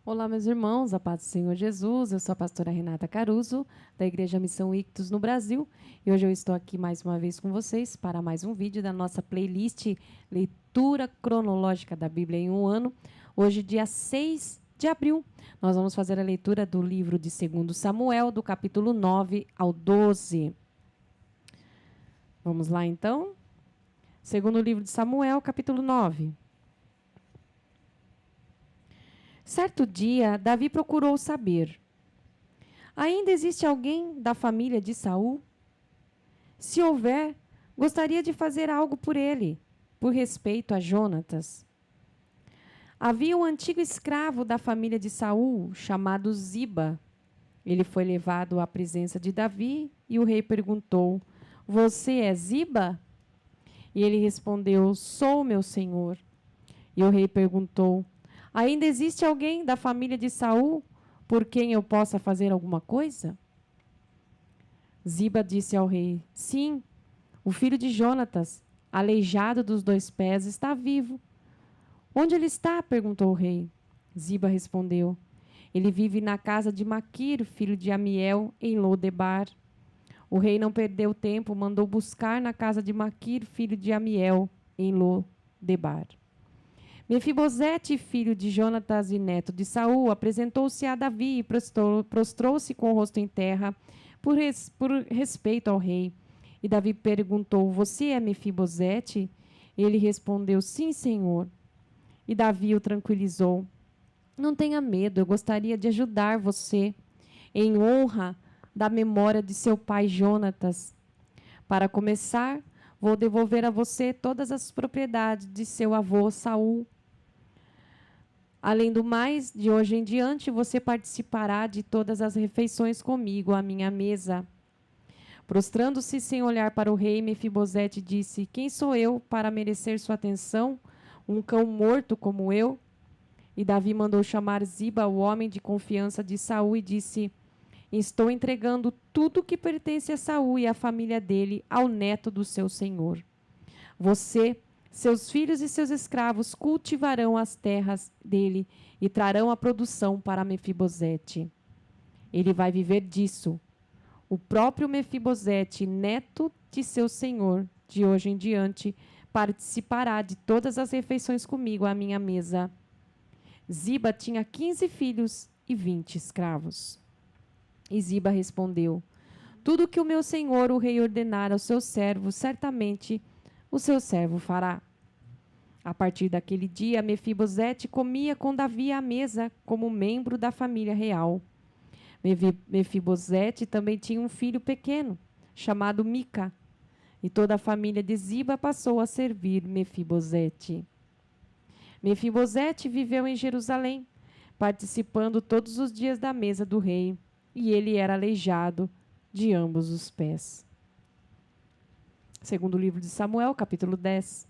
Olá, meus irmãos, a paz do Senhor Jesus. Eu sou a pastora Renata Caruso, da Igreja Missão Ictus no Brasil. E hoje eu estou aqui mais uma vez com vocês para mais um vídeo da nossa playlist Leitura Cronológica da Bíblia em um Ano. Hoje, dia 6 de abril, nós vamos fazer a leitura do livro de 2 Samuel, do capítulo 9 ao 12. Vamos lá, então? Segundo livro de Samuel, capítulo 9. Certo dia, Davi procurou saber: ainda existe alguém da família de Saul? Se houver, gostaria de fazer algo por ele, por respeito a Jonatas. Havia um antigo escravo da família de Saul, chamado Ziba. Ele foi levado à presença de Davi e o rei perguntou: você é Ziba? E ele respondeu: sou, meu senhor. E o rei perguntou: ainda existe alguém da família de Saul por quem eu possa fazer alguma coisa? Ziba disse ao rei: sim, o filho de Jonatas, aleijado dos 2 pés, está vivo. Onde ele está? Perguntou o rei. Ziba respondeu: ele vive na casa de Maquir, filho de Amiel, em Lodebar. O rei não perdeu tempo, mandou buscar na casa de Maquir, filho de Amiel, em Lodebar. Mefibosete, filho de Jonatas e neto de Saul, apresentou-se a Davi e prostrou-se com o rosto em terra por respeito ao rei. E Davi perguntou: você é Mefibosete? Ele respondeu: sim, senhor. E Davi o tranquilizou: não tenha medo, eu gostaria de ajudar você em honra da memória de seu pai Jonatas. Para começar, vou devolver a você todas as propriedades de seu avô Saul. Além do mais, de hoje em diante, você participará de todas as refeições comigo à minha mesa. Prostrando-se sem olhar para o rei, Mefibosete disse: quem sou eu para merecer sua atenção? Um cão morto como eu? E Davi mandou chamar Ziba, o homem de confiança de Saul, e disse: estou entregando tudo que pertence a Saul e à família dele ao neto do seu senhor. Você, seus filhos e seus escravos cultivarão as terras dele e trarão a produção para Mefibosete. Ele vai viver disso. O próprio Mefibosete, neto de seu senhor, de hoje em diante, participará de todas as refeições comigo à minha mesa. Ziba tinha 15 filhos e 20 escravos. E Ziba respondeu: tudo que o meu senhor, o rei, ordenar ao seu servo, certamente o seu servo fará. A partir daquele dia, Mefibosete comia com Davi à mesa como membro da família real. Mefibosete também tinha um filho pequeno, chamado Mica, e toda a família de Ziba passou a servir Mefibosete. Mefibosete viveu em Jerusalém, participando todos os dias da mesa do rei, e ele era aleijado de ambos os pés. Segundo livro de Samuel, capítulo 10.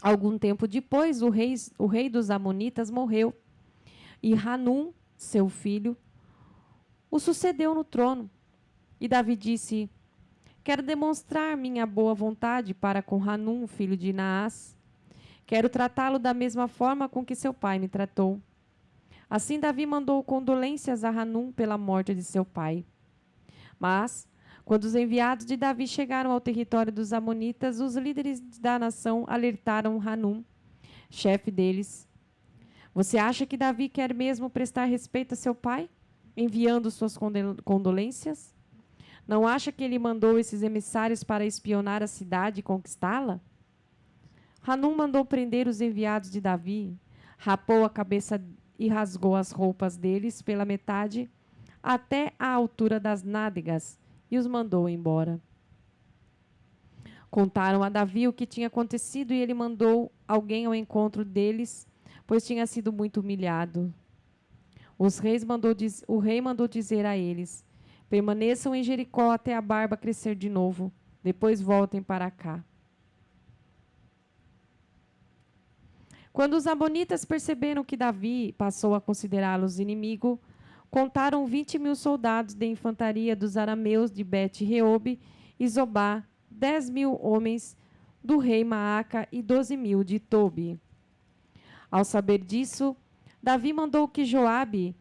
Algum tempo depois, o rei dos Amonitas morreu, e Hanum, seu filho, o sucedeu no trono. E Davi disse: quero demonstrar minha boa vontade para com Hanum, filho de Naás. Quero tratá-lo da mesma forma com que seu pai me tratou. Assim Davi mandou condolências a Hanum pela morte de seu pai. Mas, quando os enviados de Davi chegaram ao território dos Amonitas, os líderes da nação alertaram Hanum, chefe deles. Você acha que Davi quer mesmo prestar respeito a seu pai, enviando suas condolências? Não acha que ele mandou esses emissários para espionar a cidade e conquistá-la? Hanum mandou prender os enviados de Davi, rapou a cabeça e rasgou as roupas deles pela metade, até a altura das nádegas, e os mandou embora. Contaram a Davi o que tinha acontecido e ele mandou alguém ao encontro deles, pois tinha sido muito humilhado. O rei mandou dizer a eles: permaneçam em Jericó até a barba crescer de novo, depois voltem para cá. Quando os amonitas perceberam que Davi passou a considerá-los inimigo, contaram 20.000 soldados de infantaria dos arameus de Bet-Reobe e Zobá, 10.000 homens do rei Maaca e 12.000 de Tobi. Ao saber disso, Davi mandou que Joabe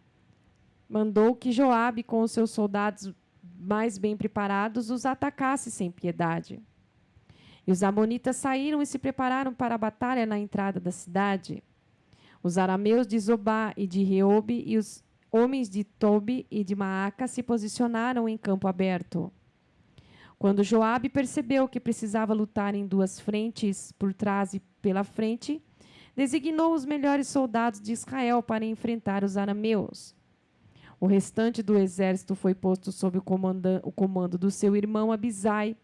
com os seus soldados mais bem preparados os atacasse sem piedade. E os amonitas saíram e se prepararam para a batalha na entrada da cidade. Os arameus de Zobá e de Reobe e os homens de Tobi e de Maaca se posicionaram em campo aberto. Quando Joabe percebeu que precisava lutar em duas frentes, por trás e pela frente, designou os melhores soldados de Israel para enfrentar os arameus. O restante do exército foi posto sob o comando do seu irmão Abisai,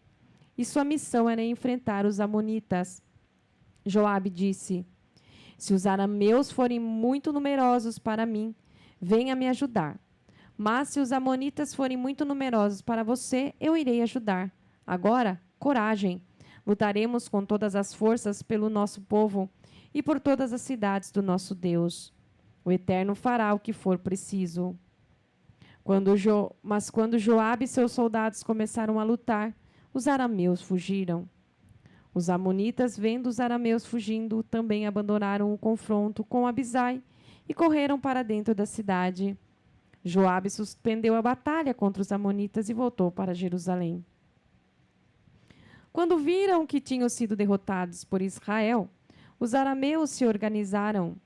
e sua missão era enfrentar os amonitas. Joabe disse: se os arameus forem muito numerosos para mim, venha me ajudar. Mas se os amonitas forem muito numerosos para você, eu irei ajudar. Agora, coragem. Lutaremos com todas as forças pelo nosso povo e por todas as cidades do nosso Deus. O Eterno fará o que for preciso. Mas quando Joabe e seus soldados começaram a lutar, os arameus fugiram. Os amonitas, vendo os arameus fugindo, também abandonaram o confronto com Abisai e correram para dentro da cidade. Joabe suspendeu a batalha contra os amonitas e voltou para Jerusalém. Quando viram que tinham sido derrotados por Israel, os arameus se organizaram.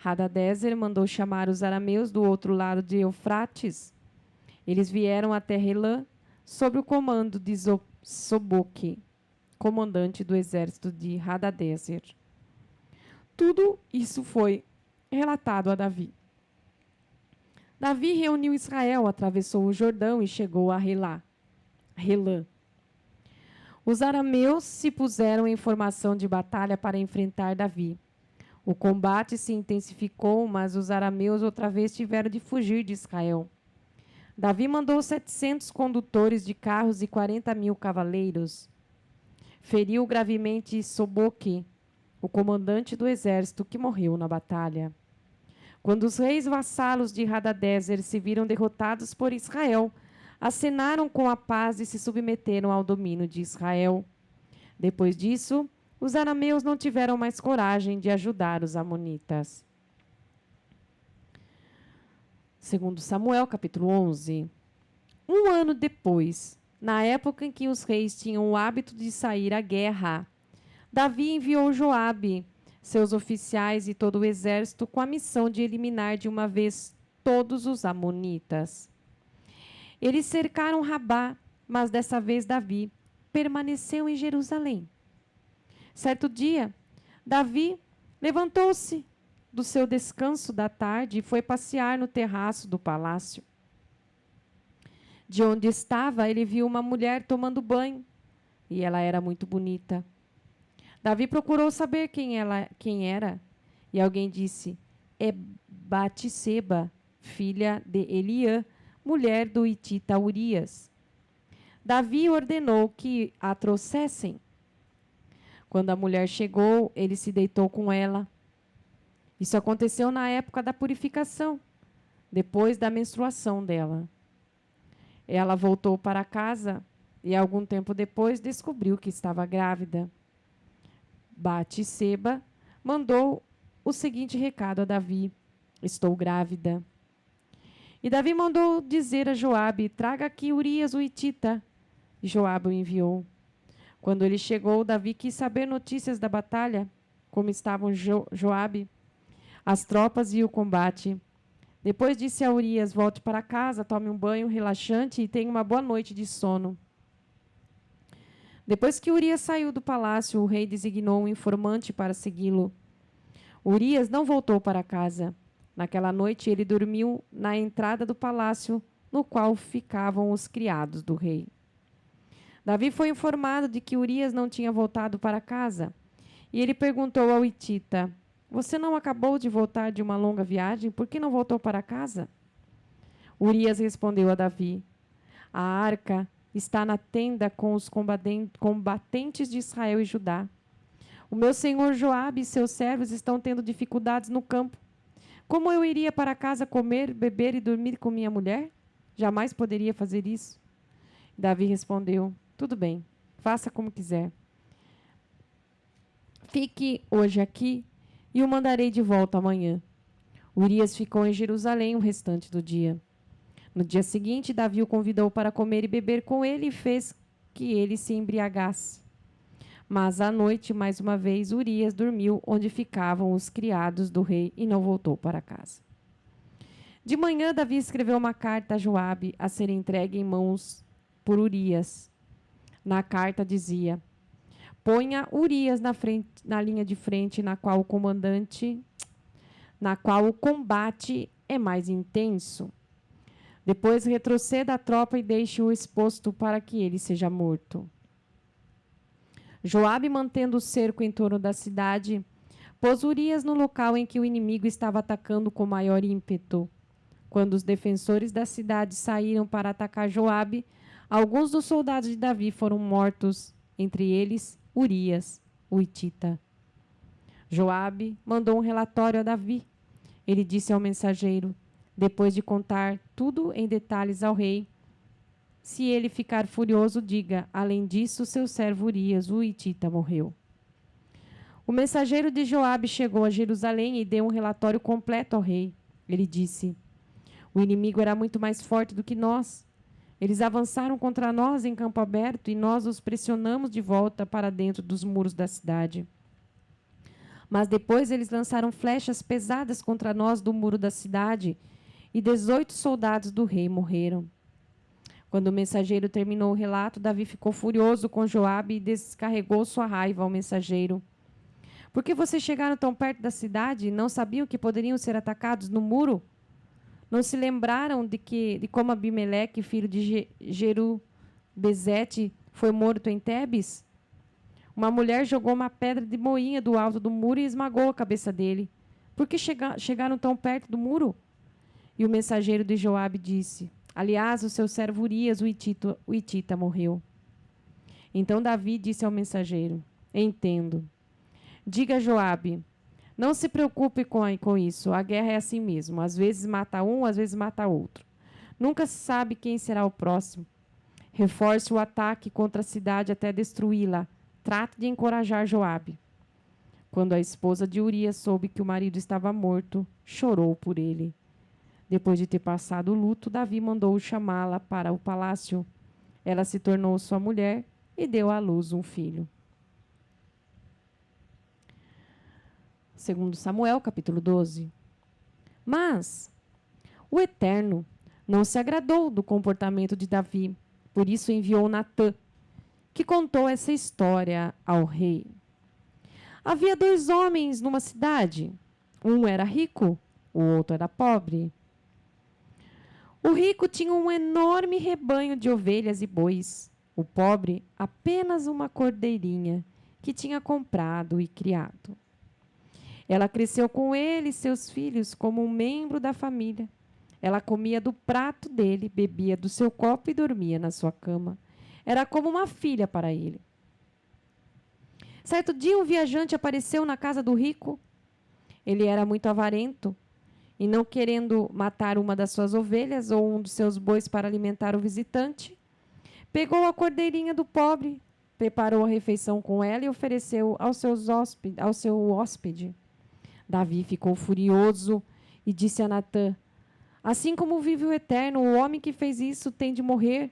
Hadadezer mandou chamar os arameus do outro lado de Eufrates. Eles vieram até Helã, sob o comando de Soboque, comandante do exército de Hadadezer. Tudo isso foi relatado a Davi. Davi reuniu Israel, atravessou o Jordão e chegou a Helã. Os arameus se puseram em formação de batalha para enfrentar Davi. O combate se intensificou, mas os arameus outra vez tiveram de fugir de Israel. Davi mandou 700 condutores de carros e 40.000 cavaleiros. Feriu gravemente Soboque, o comandante do exército que morreu na batalha. Quando os reis vassalos de Hadadezer se viram derrotados por Israel, acenaram com a paz e se submeteram ao domínio de Israel. Depois disso, os arameus não tiveram mais coragem de ajudar os amonitas. 2 Samuel, capítulo 11. Um ano depois, na época em que os reis tinham o hábito de sair à guerra, Davi enviou Joabe, seus oficiais e todo o exército com a missão de eliminar de uma vez todos os amonitas. Eles cercaram Rabá, mas dessa vez Davi permaneceu em Jerusalém. Certo dia, Davi levantou-se do seu descanso da tarde e foi passear no terraço do palácio. De onde estava, ele viu uma mulher tomando banho, e ela era muito bonita. Davi procurou saber quem era, e alguém disse: é Batseba, filha de Eliã, mulher do hitita Urias. Davi ordenou que a trouxessem. Quando a mulher chegou, ele se deitou com ela. Isso aconteceu na época da purificação, depois da menstruação dela. Ela voltou para casa e, algum tempo depois, descobriu que estava grávida. Batseba mandou o seguinte recado a Davi: estou grávida. E Davi mandou dizer a Joabe: traga aqui Urias o hitita. E Joabe o enviou. Quando ele chegou, Davi quis saber notícias da batalha, como estavam Joabe, as tropas e o combate. Depois disse a Urias: volte para casa, tome um banho relaxante e tenha uma boa noite de sono. Depois que Urias saiu do palácio, o rei designou um informante para segui-lo. Urias não voltou para casa. Naquela noite, ele dormiu na entrada do palácio, no qual ficavam os criados do rei. Davi foi informado de que Urias não tinha voltado para casa, e ele perguntou ao hitita: você não acabou de voltar de uma longa viagem? Por que não voltou para casa? Urias respondeu a Davi: a arca está na tenda com os combatentes de Israel e Judá. O meu senhor Joabe e seus servos estão tendo dificuldades no campo. Como eu iria para casa comer, beber e dormir com minha mulher? Jamais poderia fazer isso. Davi respondeu: tudo bem, faça como quiser. Fique hoje aqui e o mandarei de volta amanhã. Urias ficou em Jerusalém o restante do dia. No dia seguinte, Davi o convidou para comer e beber com ele e fez que ele se embriagasse. Mas à noite, mais uma vez, Urias dormiu onde ficavam os criados do rei e não voltou para casa. De manhã, Davi escreveu uma carta a Joabe a ser entregue em mãos por Urias. Na carta dizia: ponha Urias na linha de frente na qual o combate é mais intenso. Depois retroceda a tropa e deixe-o exposto para que ele seja morto. Joabe, mantendo o cerco em torno da cidade, pôs Urias no local em que o inimigo estava atacando com maior ímpeto. Quando os defensores da cidade saíram para atacar Joabe, alguns dos soldados de Davi foram mortos, entre eles Urias, o hitita. Joabe mandou um relatório a Davi. Ele disse ao mensageiro, depois de contar tudo em detalhes ao rei: se ele ficar furioso, diga, além disso, seu servo Urias, o hitita, morreu. O mensageiro de Joabe chegou a Jerusalém e deu um relatório completo ao rei. Ele disse: o inimigo era muito mais forte do que nós. Eles avançaram contra nós em campo aberto e nós os pressionamos de volta para dentro dos muros da cidade. Mas depois eles lançaram flechas pesadas contra nós do muro da cidade e 18 soldados do rei morreram. Quando o mensageiro terminou o relato, Davi ficou furioso com Joabe e descarregou sua raiva ao mensageiro. Por que vocês chegaram tão perto da cidade e não sabiam que poderiam ser atacados no muro? Não se lembraram de como Abimeleque, filho de Jerubezete, foi morto em Tebes? Uma mulher jogou uma pedra de moinha do alto do muro e esmagou a cabeça dele. Por que chegaram tão perto do muro? E o mensageiro de Joabe disse: aliás, o seu servo Urias, o hitita, morreu. Então Davi disse ao mensageiro: entendo. Diga a Joabe: não se preocupe com isso, a guerra é assim mesmo. Às vezes mata um, às vezes mata outro. Nunca se sabe quem será o próximo. Reforce o ataque contra a cidade até destruí-la. Trate de encorajar Joabe. Quando a esposa de Urias soube que o marido estava morto, chorou por ele. Depois de ter passado o luto, Davi mandou chamá-la para o palácio. Ela se tornou sua mulher e deu à luz um filho. 2 Samuel, capítulo 12. Mas o Eterno não se agradou do comportamento de Davi, por isso enviou Natã, que contou essa história ao rei. Havia 2 homens numa cidade. Um era rico, o outro era pobre. O rico tinha um enorme rebanho de ovelhas e bois. O pobre, apenas uma cordeirinha que tinha comprado e criado. Ela cresceu com ele e seus filhos como um membro da família. Ela comia do prato dele, bebia do seu copo e dormia na sua cama. Era como uma filha para ele. Certo dia, um viajante apareceu na casa do rico. Ele era muito avarento e, não querendo matar uma das suas ovelhas ou um dos seus bois para alimentar o visitante, pegou a cordeirinha do pobre, preparou a refeição com ela e ofereceu ao seu hóspede. Davi ficou furioso e disse a Natã: assim como vive o Eterno, o homem que fez isso tem de morrer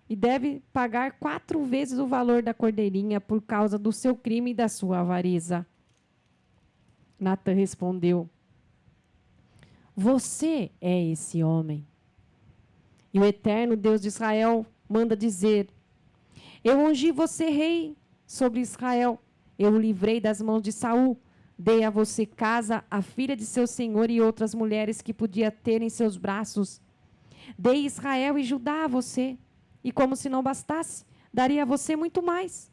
e deve pagar 4 vezes o valor da cordeirinha por causa do seu crime e da sua avareza. Natã respondeu: você é esse homem. E o Eterno, Deus de Israel, manda dizer: eu ungi você rei sobre Israel. Eu o livrei das mãos de Saul. Dei a você casa, a filha de seu senhor e outras mulheres que podia ter em seus braços. Dei Israel e Judá a você. E como se não bastasse, daria a você muito mais.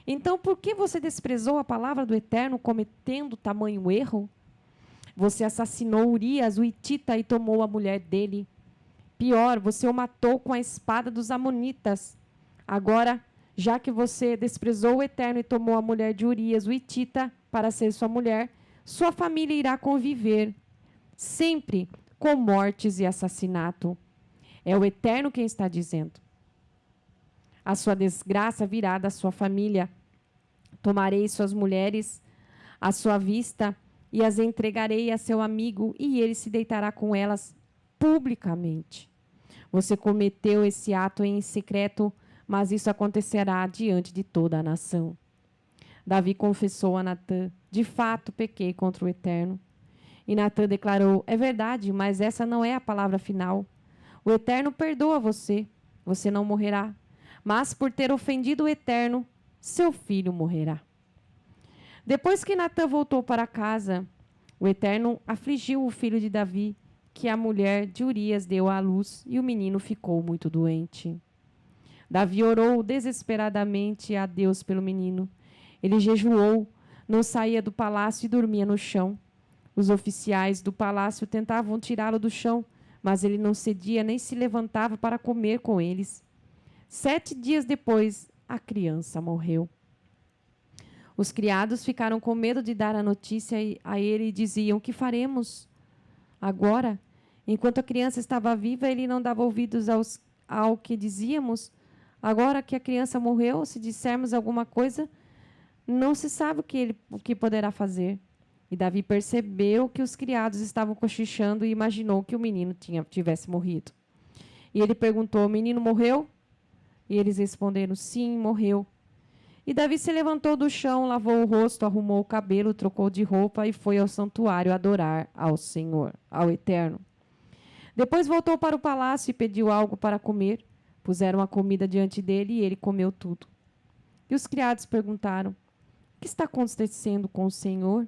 Então, por que você desprezou a palavra do Eterno, cometendo tamanho erro? Você assassinou Urias, o hitita, e tomou a mulher dele. Pior, você o matou com a espada dos amonitas. Agora, já que você desprezou o Eterno e tomou a mulher de Urias, o hitita, para ser sua mulher, sua família irá conviver sempre com mortes e assassinato. É o Eterno quem está dizendo. A sua desgraça virá da sua família. Tomarei suas mulheres à sua vista e as entregarei a seu amigo, e ele se deitará com elas publicamente. Você cometeu esse ato em secreto, mas isso acontecerá diante de toda a nação. Davi confessou a Natã: de fato, pequei contra o Eterno. E Natã declarou: é verdade, mas essa não é a palavra final. O Eterno perdoa você, você não morrerá. Mas por ter ofendido o Eterno, seu filho morrerá. Depois que Natã voltou para casa, o Eterno afligiu o filho de Davi, que a mulher de Urias deu à luz, e o menino ficou muito doente. Davi orou desesperadamente a Deus pelo menino. Ele jejuou, não saía do palácio e dormia no chão. Os oficiais do palácio tentavam tirá-lo do chão, mas ele não cedia nem se levantava para comer com eles. 7 dias depois, a criança morreu. Os criados ficaram com medo de dar a notícia a ele e diziam: o que faremos agora? Enquanto a criança estava viva, ele não dava ouvidos ao que dizíamos. Agora que a criança morreu, se dissermos alguma coisa, não se sabe o que poderá fazer. E Davi percebeu que os criados estavam cochichando e imaginou que o menino tivesse morrido. E ele perguntou: o menino morreu? E eles responderam: sim, morreu. E Davi se levantou do chão, lavou o rosto, arrumou o cabelo, trocou de roupa e foi ao santuário adorar ao Senhor, ao Eterno. Depois voltou para o palácio e pediu algo para comer. Puseram a comida diante dele e ele comeu tudo. E os criados perguntaram: o que está acontecendo com o Senhor?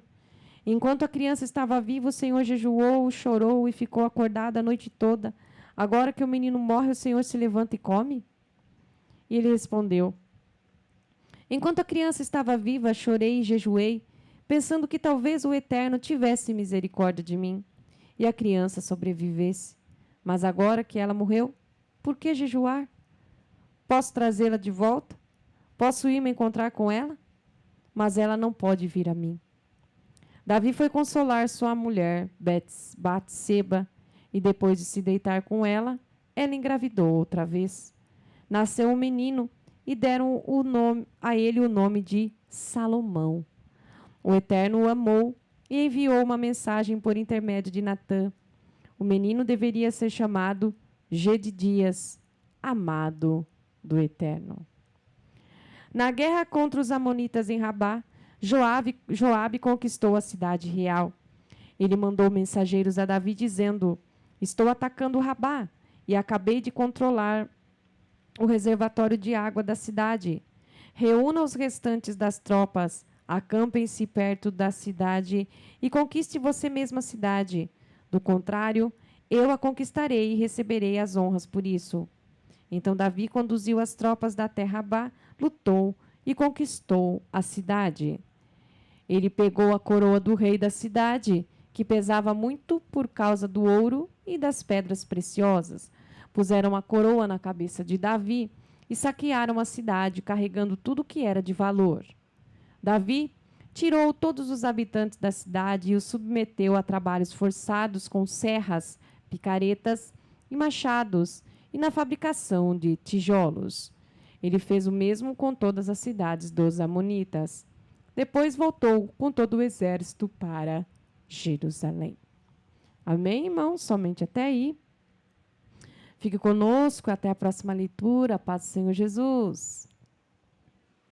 Enquanto a criança estava viva, o Senhor jejuou, chorou e ficou acordado a noite toda. Agora que o menino morre, o Senhor se levanta e come? E ele respondeu: enquanto a criança estava viva, chorei e jejuei, pensando que talvez o Eterno tivesse misericórdia de mim e a criança sobrevivesse. Mas agora que ela morreu, por que jejuar? Posso trazê-la de volta? Posso ir me encontrar com ela? Mas ela não pode vir a mim. Davi foi consolar sua mulher, Batseba, e depois de se deitar com ela, ela engravidou outra vez. Nasceu um menino e deram a ele o nome de Salomão. O Eterno o amou e enviou uma mensagem por intermédio de Natã. O menino deveria ser chamado Gedidias, amado do Eterno. Na guerra contra os amonitas em Rabá, Joabe conquistou a cidade real. Ele mandou mensageiros a Davi dizendo: estou atacando Rabá e acabei de controlar o reservatório de água da cidade. Reúna os restantes das tropas, acampem-se perto da cidade e conquiste você mesma a cidade. Do contrário, eu a conquistarei e receberei as honras por isso. Então Davi conduziu as tropas da terra Rabá, lutou e conquistou a cidade. Ele pegou a coroa do rei da cidade, que pesava muito por causa do ouro e das pedras preciosas. Puseram a coroa na cabeça de Davi e saquearam a cidade, carregando tudo o que era de valor. Davi tirou todos os habitantes da cidade e os submeteu a trabalhos forçados com serras, picaretas e machados e na fabricação de tijolos. Ele fez o mesmo com todas as cidades dos amonitas. Depois voltou com todo o exército para Jerusalém. Amém, irmãos? Somente até aí. Fique conosco até a próxima leitura. Paz do Senhor Jesus.